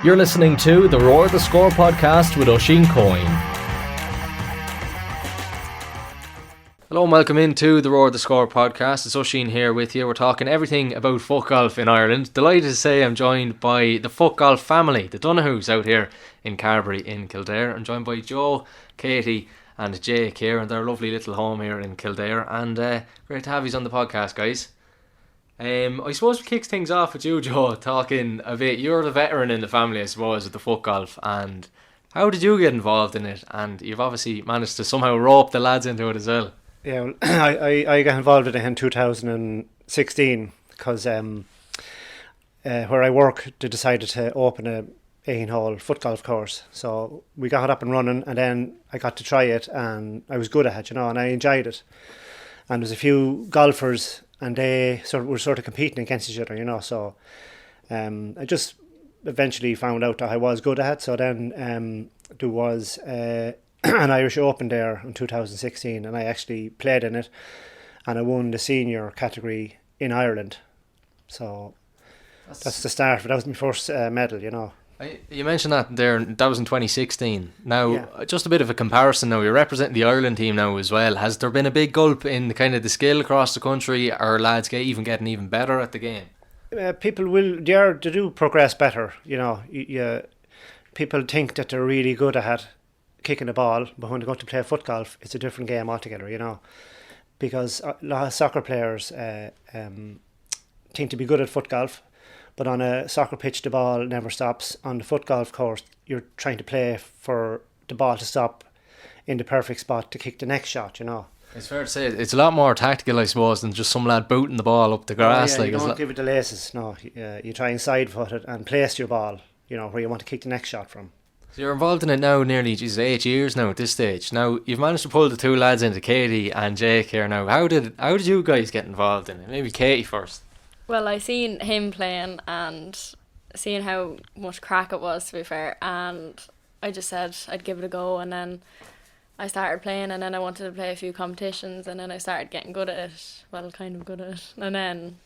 You're listening to the Roar the Score podcast with Oisin Coyne. Hello and welcome into the Roar the Score podcast. It's Oisin here with you. We're talking everything about Footgolf in Ireland. Delighted to say I'm joined by the Footgolf family, the Donahues out here in Carberry in Kildare. I'm joined by Joe, Katie and Jake here and their lovely little home here in Kildare. And great to have you on the podcast, guys. I suppose we kick things off with you, Joe, talking a bit. You're the veteran in the family, I suppose, with the Footgolf. And how did you get involved in it? And you've obviously managed to somehow rope the lads into it as well. Yeah, well, I got involved in it in 2016 because where I work, they decided to open a 18-hole Footgolf course. So we got it up and running, and then I got to try it, and I was good at it, and I enjoyed it. And there's a few golfers, and they were competing against each other, So I just eventually found out that I was good at it. So then there was an Irish Open there in 2016, and I actually played in it, and I won the senior category in Ireland. So that's the start. That was my first medal, You mentioned that there. That was in 2016. Now, Just a bit of a comparison. Now, you're representing the Ireland team now as well. Has there been a big gulp in the kind of the skill across the country? Are lads getting even better at the game? People they do progress better. People think that they're really good at kicking the ball, but when they go to play Footgolf, it's a different game altogether. Because a lot of soccer players think to be good at Footgolf. But on a soccer pitch, the ball never stops. On the Footgolf course, you're trying to play for the ball to stop in the perfect spot to kick the next shot, It's fair to say it's a lot more tactical, I suppose, than just some lad booting the ball up the grass. You don't give it the laces, no. You try and side foot it and place your ball, where you want to kick the next shot from. So you're involved in it now nearly 8 years now at this stage. Now, you've managed to pull the two lads into Katie and Jake here now. How did you guys get involved in it? Maybe Katie first. Well, I seen him playing and seeing how much crack it was, to be fair, and I just said I'd give it a go, and then I started playing, and then I wanted to play a few competitions, and then I started getting good at it, kind of good at it, and then,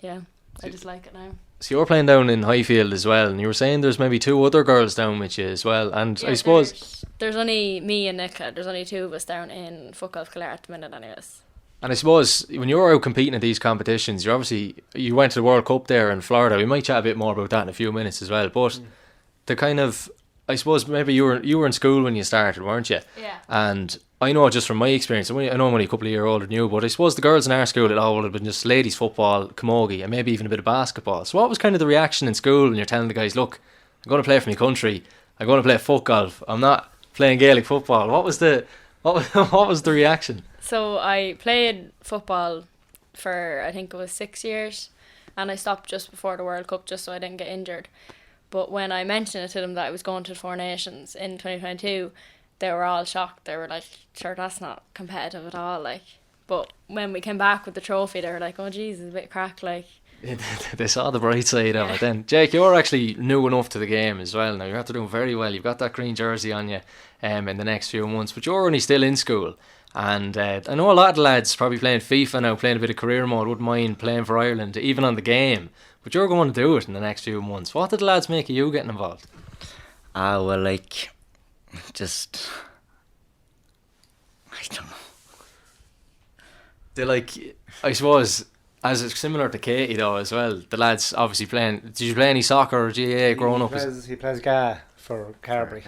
I just like it now. So you're playing down in Highfield as well, and you were saying there's maybe two other girls down with you as well, and I suppose... There's only me and Nicola, there's only two of us down in Footgolf Kildare at the minute anyways. And I suppose when you're out competing at these competitions, you went to the World Cup there in Florida. We might chat a bit more about that in a few minutes as well. But the kind of, I suppose maybe you were in school when you started, weren't you? Yeah. And I know just from my experience, I know I'm only a couple of years older than you, but I suppose the girls in our school, it all would have been just ladies football, camogie, and maybe even a bit of basketball. So what was kind of the reaction in school when you're telling the guys, look, I'm going to play for my country, I'm going to play Footgolf, I'm not playing Gaelic football. What was the reaction? So I played football for, I think it was 6 years, and I stopped just before the World Cup just so I didn't get injured. But when I mentioned it to them that I was going to the Four Nations in 2022, they were all shocked. They were like, sure, that's not competitive at all. But when we came back with the trophy, they were like, oh geez, it's a bit crack. They saw the bright side of it then. Jake, you're actually new enough to the game as well now. You're after doing very well. You've got that green jersey on you in the next few months, but you're only still in school. And I know a lot of lads probably playing FIFA now, playing a bit of career mode, wouldn't mind playing for Ireland, even on the game. But you're going to do it in the next few months. What did the lads make of you getting involved? I don't know. I suppose, as it's similar to Katie though as well, the lads obviously playing. Did you play any soccer or GAA growing up? He plays GAA for Carberry.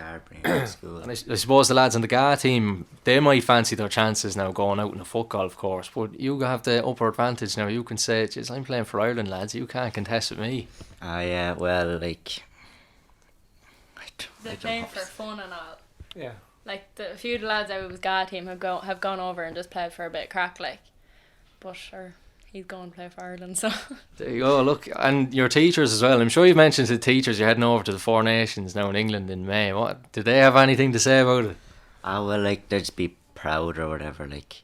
School. And I suppose the lads on the GAA team, they might fancy their chances now going out in a Footgolf course, but you have the upper advantage now. You can say, "Geez, I'm playing for Ireland, lads. You can't contest with me." They're playing for fun and all. Yeah. A few of the lads out with GAA team have gone over and just played for a bit of crack, But sure, he's going to play for Ireland, so... There you go, look. And your teachers as well. I'm sure you've mentioned to the teachers you're heading over to the Four Nations now in England in May. What did they have anything to say about it? They'd just be proud or whatever, It's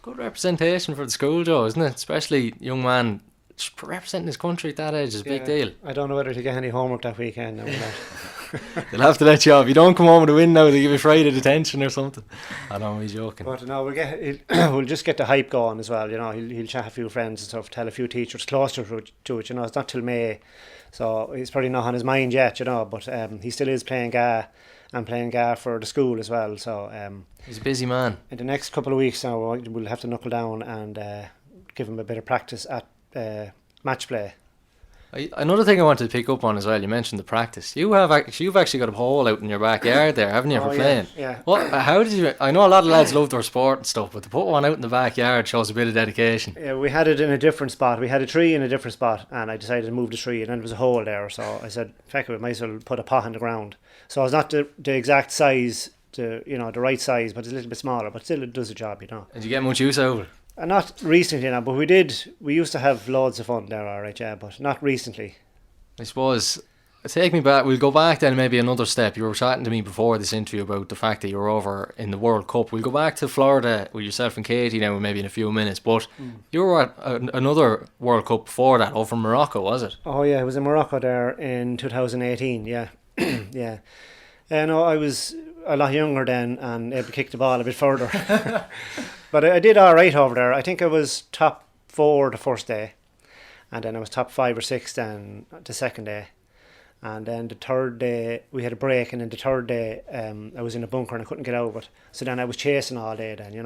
good representation for the school, Joe, isn't it? Especially young man representing his country at that age is a big deal. I don't know whether to get any homework that weekend now or not. They'll have to let you off. You don't come home with a win now, they give you Friday detention or something. I know, he's joking. But no, we'll just get the hype going as well. He'll chat a few friends and stuff, tell a few teachers closer to it. It's not till May, so he's probably not on his mind yet. But he still is playing GA and playing GA for the school as well. So he's a busy man. In the next couple of weeks now, we'll have to knuckle down and give him a bit of practice at match play. Another thing I wanted to pick up on as well, you mentioned the practice. You've actually got a hole out in your backyard there, haven't you, for playing? Yeah. How did you? I know a lot of lads love their sport and stuff, but to put one out in the backyard shows a bit of dedication. Yeah, we had it in a different spot. We had a tree in a different spot, and I decided to move the tree, and then there was a hole there. So I said, "Feck it, we might as well put a pot in the ground." So I was not the exact size, the right size, but it's a little bit smaller. But still, it does the job, Did you get much use out of it? Not recently now, but we did. We used to have loads of fun there, alright, yeah, but not recently. I suppose, take me back, we'll go back then maybe another step. You were chatting to me before this interview about the fact that you were over in the World Cup. We'll go back to Florida with yourself and Katie now maybe in a few minutes, but you were at another World Cup before that, over Morocco, was it? Oh yeah, I was in Morocco there in 2018, yeah. Yeah. No, I was a lot younger then and able to kick the ball a bit further. But I did alright over there. I think I was top 4 the first day. And then I was top 5 or 6 then the second day. And then the third day, we had a break. And then the third day, I was in a bunker and I couldn't get out of it. So then I was chasing all day then,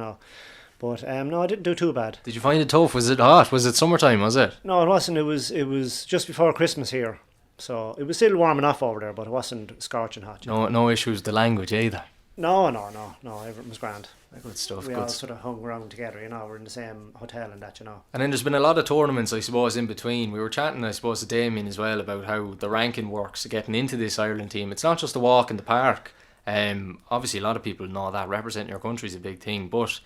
But no, I didn't do too bad. Did you find it tough? Was it hot? Was it summertime, was it? No, it wasn't. It was just before Christmas here. So it was still warm enough over there, but it wasn't scorching hot. No issues with the language either? No. Everything was grand. Good stuff. We all sort of hung around together, we're in the same hotel and that, And then there's been a lot of tournaments, I suppose, in between. We were chatting, I suppose, to Damien as well about how the ranking works getting into this Ireland team. It's not just a walk in the park. Obviously, a lot of people know that representing your country is a big thing, but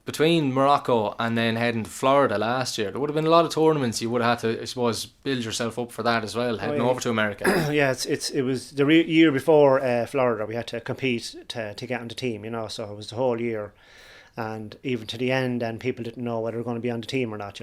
between Morocco and then heading to Florida last year, there would have been a lot of tournaments. You would have had to, I suppose, build yourself up for that as well, heading over to America. Yeah, it was the year before Florida. We had to compete to get on the team, so it was the whole year. And even to the end, then people didn't know whether they were going to be on the team or not,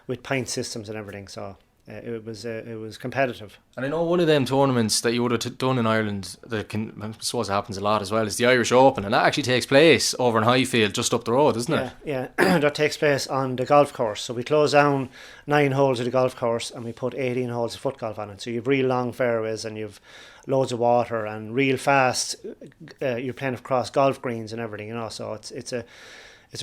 with point systems and everything. So it was competitive. And I know one of them tournaments that you would have done in Ireland that I suppose happens a lot as well is the Irish Open, and that actually takes place over in Highfield, just up the road, isn't it? Yeah. That takes place on the golf course. So we close down 9 holes of the golf course and we put 18 holes of foot golf on it. So you've real long fairways and you've loads of water and real fast. You're playing across golf greens and everything, So it's a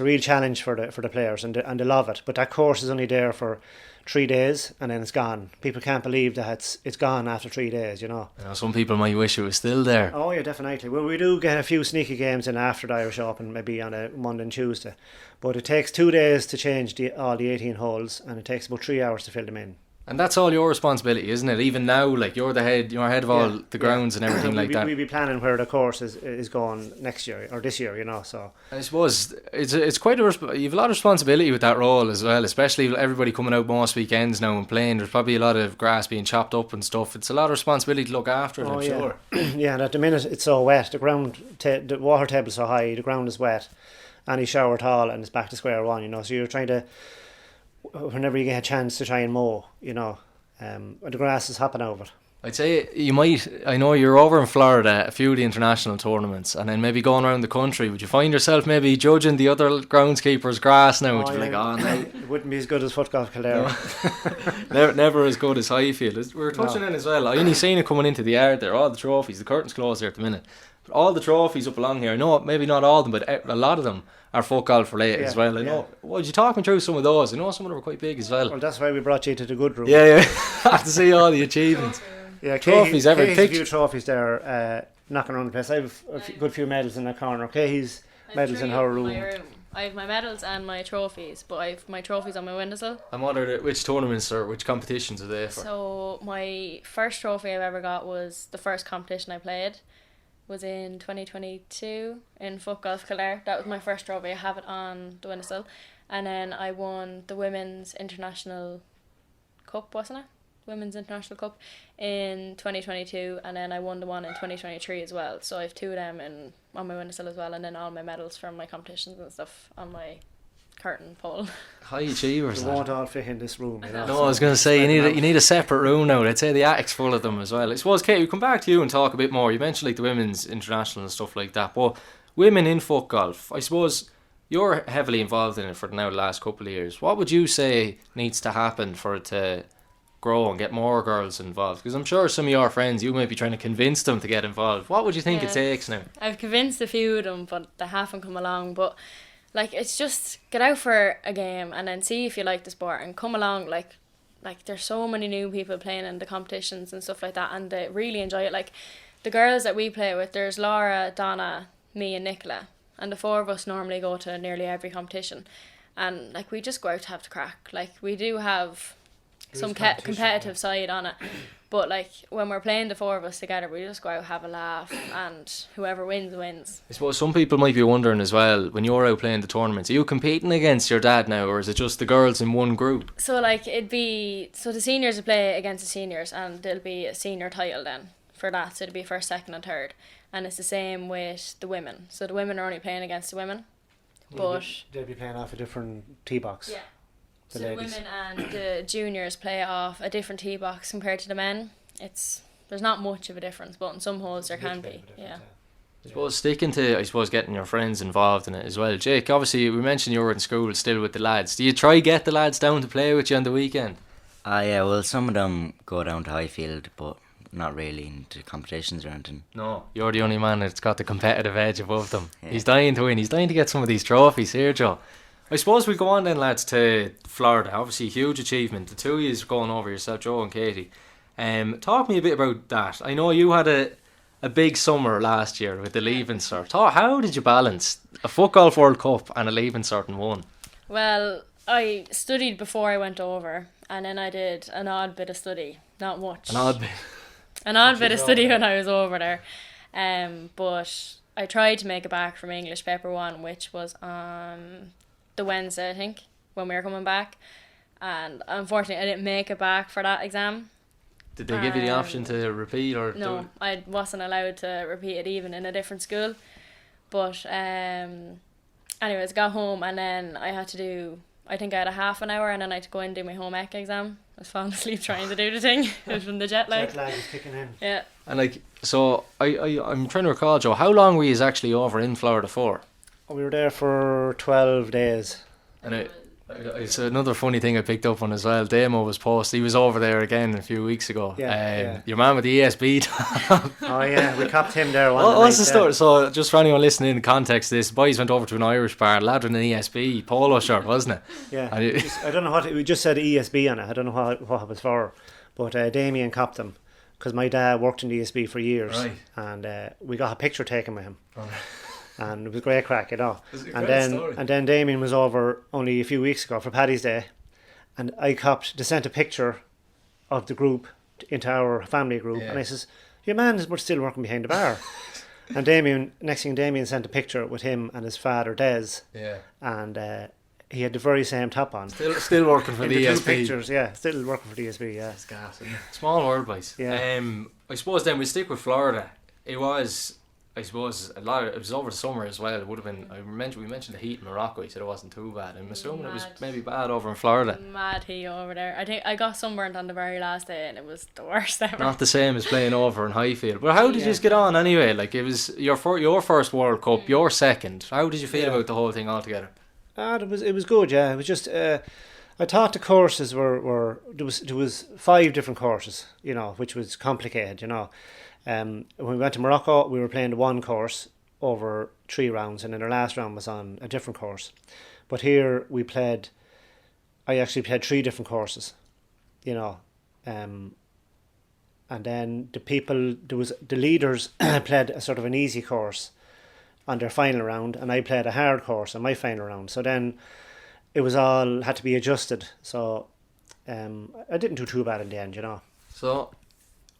real challenge for the players and they love it. But that course is only there for 3 days and then it's gone. People can't believe that it's gone after 3 days, Some people might wish it was still there. Oh yeah, definitely. Well, we do get a few sneaky games in after the Irish Open, maybe on a Monday and Tuesday. But it takes 2 days to change all the 18 holes and it takes about 3 hours to fill them in. And that's all your responsibility, isn't it? Even now, like you're head of all the grounds and everything like that. We'll be planning where the course is going next year or this year, So I suppose it's quite you have a lot of responsibility with that role as well, especially everybody coming out most weekends now and playing. There's probably a lot of grass being chopped up and stuff. It's a lot of responsibility to look after it, I'm sure. Yeah, and at the minute it's so wet. The ground, the water table's so high. The ground is wet. Any shower at all, and it's back to square one. So you're trying to, whenever you get a chance to try and mow, the grass is hopping over. I'd say you might, I know you're over in Florida, a few of the international tournaments, and then maybe going around the country. Would you find yourself maybe judging the other groundskeepers' grass now? Would you be like, no. It wouldn't be as good as Footgolf Kildare. never as good as Highfield. We were touching on as well. I only seen it coming into the yard there, all the trophies, the curtain's closed there at the minute. But all the trophies up along here, I know maybe not all of them, but a lot of them are Footgolf related as well. I know. Would you talk me through some of those? I know some of them are quite big as well. Well, that's why we brought you to the good room. Yeah. Have to see all the achievements. Yeah, trophies. Katie's a few trophies there, knocking around the place. I have a good few medals in that corner. Katie's medals in her room. I have my medals and my trophies, but I have my trophies on my windowsill. And what are which tournaments or which competitions are they for? So my first trophy I've ever got was the first competition I played. Was in 2022 in Footgolf Kildare. That was my first trophy. I have it on the windowsill. And then I won the Women's International Cup, wasn't it? Women's International Cup in 2022, and then I won the one in 2023 as well. So I have 2 of them on my windowsill as well, and then all my medals from my competitions and stuff on my curtain pole. High achievers. They won't all fit in this room. You know, No, I was going to say you need a separate room now. I'd say the attic's full of them as well. I suppose, Kate, we come back to you and talk a bit more. You mentioned like the women's international and stuff like that, but women in foot golf, I suppose you're heavily involved in it for now the last couple of years. What would you say needs to happen for it to grow and get more girls involved? Because I'm sure some of your friends, you might be trying to convince them to get involved. What would you think it takes now? I've convinced a few of them, but they haven't come along. But like, it's just get out for a game and then see if you like the sport and come along. Like there's so many new people playing in the competitions and stuff like that, and they really enjoy it. Like the girls that we play with, there's Laura, Donna, me and Nicola, and the four of us normally go to nearly every competition, and like we just go out to have the crack. Like we do have some competitive side on it, but like when we're playing the four of us together, we just go out, have a laugh, and whoever wins. I suppose some people might be wondering as well, when you're out playing the tournaments, are you competing against your dad now, or is it just the girls in one group? So like the seniors will play against the seniors, and there'll be a senior title then for that, so it'll be first, second and third, and it's the same with the women. So the women are only playing against the women, but they'll be playing off a different tee box. yeah. The So the ladies. women and the juniors play off a different tee box compared to the men. There's not much of a difference, but in some holes there can be. Yeah. I suppose sticking to, getting your friends involved in it as well. Jake, obviously we mentioned you were in school still with the lads. Do you try get the lads down to play with you on the weekend? Yeah, well, some of them go down to Highfield, but not really into competitions or anything. No, you're the only man that's got the competitive edge above them. Yeah. He's dying to win. He's dying to get some of these trophies here, Joe. I suppose we go on then, lads, to Florida. Obviously, huge achievement. The two of you going over yourself, Joe and Katie. Talk me a bit about that. I know you had a big summer last year with the Leaving Cert. How did you balance a Footgolf World Cup and a Leaving Cert in one? Well, I studied before I went over, and then I did an odd bit of study. Not much. An odd bit. An odd bit of study when I was over there. But I tried to make it back from English Paper 1, which was on the Wednesday, I think, when we were coming back. And unfortunately, I didn't make it back for that exam. Did they give you the option to repeat or No, I wasn't allowed to repeat it even in a different school. But anyways, got home and then I had to do, I think I had a half an hour and then I had to go in and do my home ec exam. I was falling asleep trying to do the thing. It was from the jet lag. Jet lag is kicking in. Yeah. And like, so I'm trying to recall, Joe, how long were you actually over in Florida for? We were there for 12 days. And it's another funny thing I picked up on as well. Damo was posted. He was over there again a few weeks ago. Yeah. Your man with the ESB. Oh yeah, we copped him there. What's the story? So just for anyone listening in context, this boys went over to an Irish bar, lad with an ESB polo shirt, wasn't it? Yeah. And I don't know what we just said ESB on it. I don't know what it was for, but Damien copped him because my dad worked in the ESB for years, Right. and we got a picture taken with him. And it was great crack, you know. It's a And great story. then Damien was over only a few weeks ago for Paddy's Day, and I they sent a picture of the group into our family group, Yeah. and I says, "Your man is still working behind the bar." And next thing Damien sent a picture with him and his father Des, Yeah. and he had the very same top on. Still working for In the the two ESB. pictures, yeah, still working for the ESB, yeah. Small world, boys. Yeah. I suppose then we stick with Florida. It was, I suppose, it was over the summer as well. It would have been. We mentioned the heat in Morocco. He said it wasn't too bad. I'm assuming it was Mad. maybe bad over in Florida. Mad heat over there. I think I got sunburnt on the very last day and it was the worst ever. Not the same as playing over in Highfield. But how did you Yeah. just get on anyway? Like, it was your first World Cup, your second. How did you feel Yeah. about the whole thing altogether? It was good, yeah. It was just I thought the courses were there was 5 different courses, you know, which was complicated, you know. When we went to Morocco, we were playing the one course over 3 rounds, and then our last round was on a different course. But here I actually played 3 different courses, you know. And then the leaders played a sort of an easy course on their final round, and I played a hard course on my final round. So then it was all had to be adjusted. So I didn't do too bad in the end, you know. So,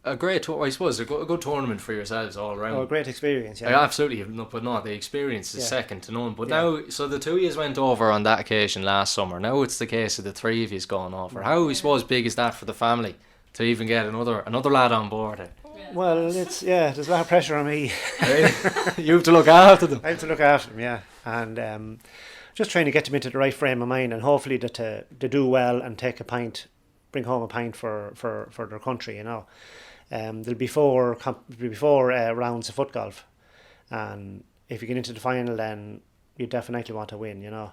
a great, I suppose, a good tournament for yourselves all around. Oh, great experience, yeah. Absolutely, but the experience is Yeah. second to none. But Yeah. now, so the 2 years went over on that occasion last summer. Now it's the case of the 3 of yous going over. How, I suppose, big is that for the family to even get another lad on board? Well, there's a lot of pressure on me. You have to look after them. I have to look after them, yeah. And just trying to get them into the right frame of mind, and hopefully that they do well and take a pint, bring home a pint for their country, you know. There'll be four rounds of Footgolf, and if you get into the final, then you definitely want to win, you know.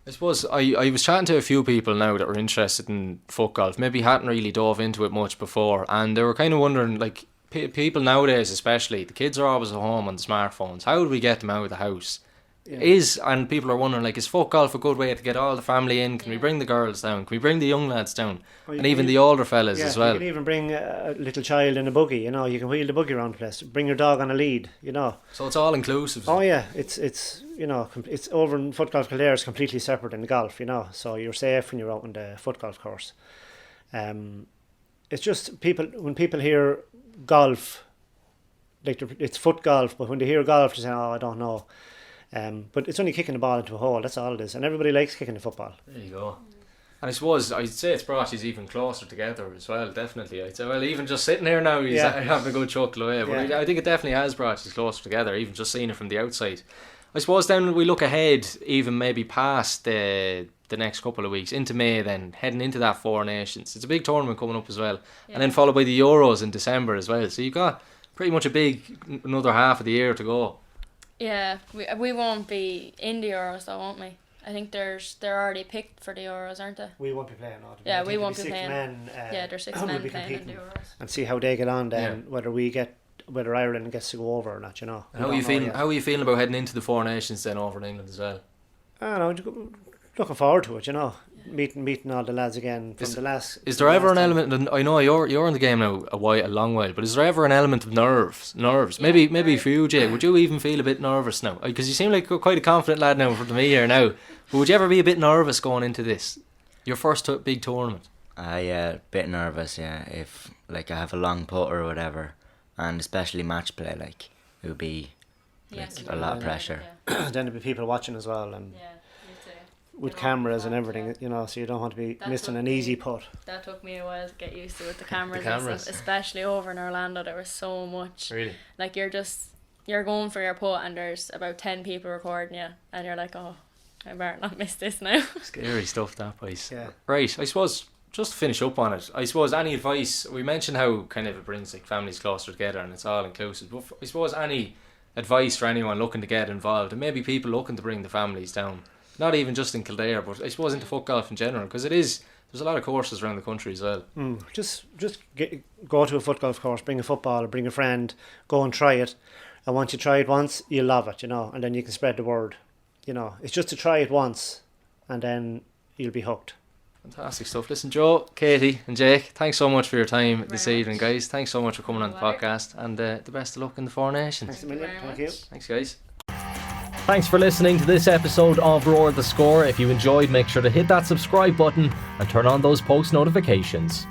I suppose I was chatting to a few people now that were interested in Footgolf, maybe hadn't really dove into it much before, and they were kind of wondering, like, people nowadays especially, the kids are always at home on the smartphones. How do we get them out of the house? Yeah. And people are wondering, like, is Footgolf a good way to get all the family in? Can we bring the girls down? Can we bring the young lads down? And even the older fellas as well? You can even bring a little child in a buggy, you know. You can wheel the buggy around the place. Bring your dog on a lead, you know. So it's all inclusive. Oh yeah, it's you know, it's over in Footgolf Kildare is completely separate in golf, you know. So you're safe when you're out on the Footgolf course. It's just when people hear golf, like it's Footgolf, but when they hear golf, they say, "Oh, I don't know." But it's only kicking the ball into a hole, that's all it is. And everybody likes kicking the football. There you go. And I suppose I'd say it's brought you even closer together as well, definitely. I'd say, well, even just sitting here now, he's having a good chuckle away. But I think it definitely has brought you closer together, even just seeing it from the outside. I suppose then we look ahead, even maybe past the next couple of weeks, into May then, heading into that Four Nations. It's a big tournament coming up as well. Yeah. And then followed by the Euros in December as well. So you've got pretty much another half of the year to go. Yeah, we won't be in the Euros though, won't we? I think they're already picked for the Euros, aren't they? We won't be playing. Yeah, we won't be playing. There's 6 men playing in the Euros. And see how they get on then, whether Ireland gets to go over or not, you know. How are you feeling? How are you feeling about heading into the Four Nations then over in England as well? I don't know, looking forward to it, you know. Meeting all the lads again from the last. Is there ever an element? And I know you're in the game now a long while, but is there ever an element of nerves? Yeah, maybe for you, Jay, would you even feel a bit nervous now? Because you seem like quite a confident lad now in front of me here now. But would you ever be a bit nervous going into this, your first big tournament? A bit nervous, yeah. If like I have a long putt or whatever, and especially match play, like it would be a lot of pressure. Then there'd be people watching as well, and. With cameras and everything, you know, so you don't want to be missing an easy putt. That took me a while to get used to with the cameras. And stuff, especially over in Orlando. There was so much. Really? Like you're going for your putt and there's about 10 people recording you, and you're like, oh, I better not miss this now. Scary stuff, that place. Yeah. Right. I suppose just to finish up on it. I suppose any advice, we mentioned how kind of it brings like families closer together and it's all inclusive. But I suppose any advice for anyone looking to get involved, and maybe people looking to bring the families down. Not even just in Kildare, but I suppose into Footgolf in general, because there's a lot of courses around the country as well. Just go to a Footgolf course, bring a football, bring a friend, go and try it. And once you try it once, you'll love it, you know, and then you can spread the word. You know, it's just to try it once, and then you'll be hooked. Fantastic stuff. Listen, Joe, Katie and Jake, thanks so much for your time this evening, guys. Thanks so much for coming on the podcast, and the best of luck in the Four Nations. Thanks a million. Thank you. Thanks, guys. Thanks for listening to this episode of Roar the Score. If you enjoyed, make sure to hit that subscribe button and turn on those post notifications.